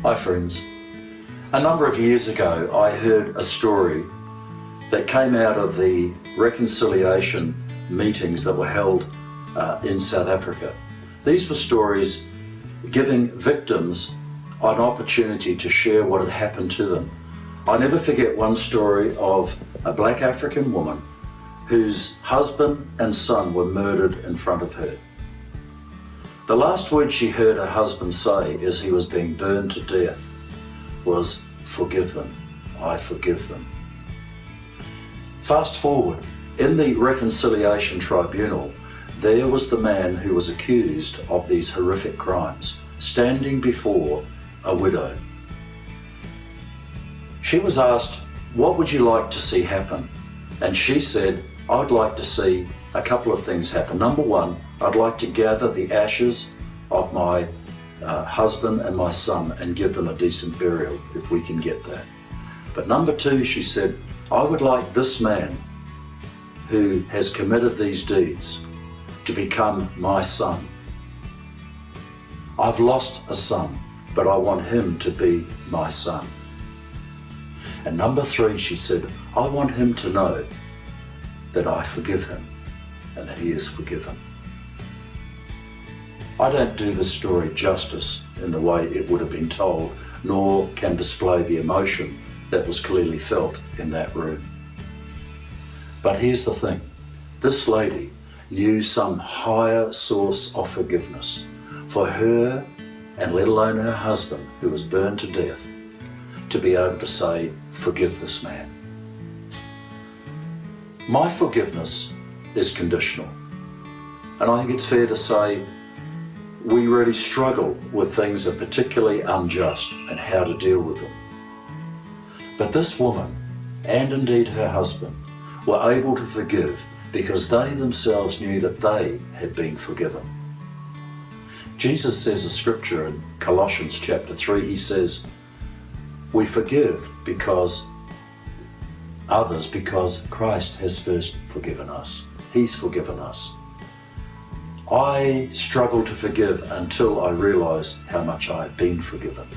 Hi friends. A number of years ago I heard a story that came out of the reconciliation meetings that were held in South Africa. These were stories giving victims an opportunity to share what had happened to them. I never forget one story of a black African woman whose husband and son were murdered in front of her. The last word she heard her husband say as he was being burned to death was, "Forgive them, I forgive them." Fast forward, in the reconciliation tribunal, there was the man who was accused of these horrific crimes, standing before a widow. She was asked, "What would you like to see happen?" And she said, "I'd like to see a couple of things happen. Number one, I'd like to gather the ashes of my husband and my son and give them a decent burial, if we can get that. But number two," she said, "I would like this man who has committed these deeds to become my son. I've lost a son, but I want him to be my son. And number three," she said, "I want him to know that I forgive him and that he is forgiven." I don't do this story justice in the way it would have been told, nor can display the emotion that was clearly felt in that room. But here's the thing. This lady knew some higher source of forgiveness for her, and let alone her husband, who was burned to death, to be able to say, "Forgive this man." My forgiveness is conditional. And I think it's fair to say we really struggle with things that are particularly unjust and how to deal with them. But this woman, and indeed her husband, were able to forgive because they themselves knew that they had been forgiven. Jesus says a scripture in Colossians chapter 3, he says, we forgive others because Christ has first forgiven us. He's forgiven us. I struggle to forgive until I realise how much I've been forgiven.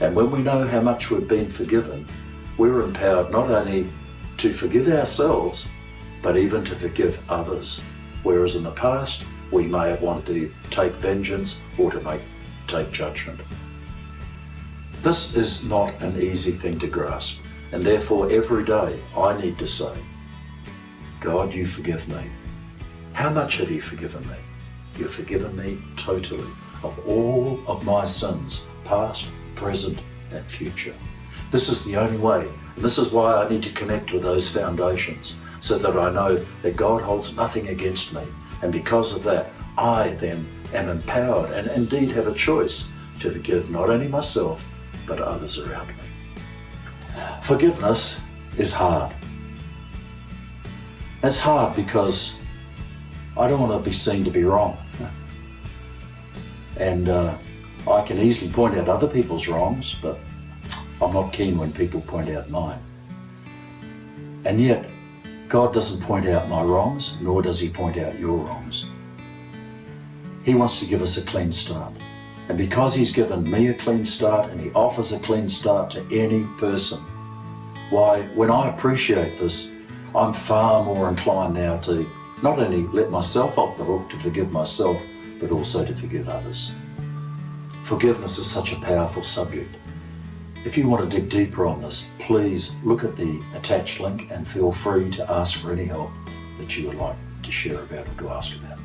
And when we know how much we've been forgiven, we're empowered not only to forgive ourselves, but even to forgive others. Whereas in the past, we may have wanted to take vengeance or to take judgment. This is not an easy thing to grasp, and therefore every day I need to say, "God, you forgive me. How much have you forgiven me? You've forgiven me totally of all of my sins, past, present, and future." This is the only way, and this is why I need to connect with those foundations, so that I know that God holds nothing against me, and because of that, I then am empowered and indeed have a choice to forgive not only myself, but others around me. Forgiveness is hard. It's hard because I don't want to be seen to be wrong. And I can easily point out other people's wrongs, but I'm not keen when people point out mine. And yet, God doesn't point out my wrongs, nor does he point out your wrongs. He wants to give us a clean start. And because he's given me a clean start, and he offers a clean start to any person, why, when I appreciate this, I'm far more inclined now to not only let myself off the hook to forgive myself, but also to forgive others. Forgiveness is such a powerful subject. If you want to dig deeper on this, please look at the attached link and feel free to ask for any help that you would like to share about or to ask about.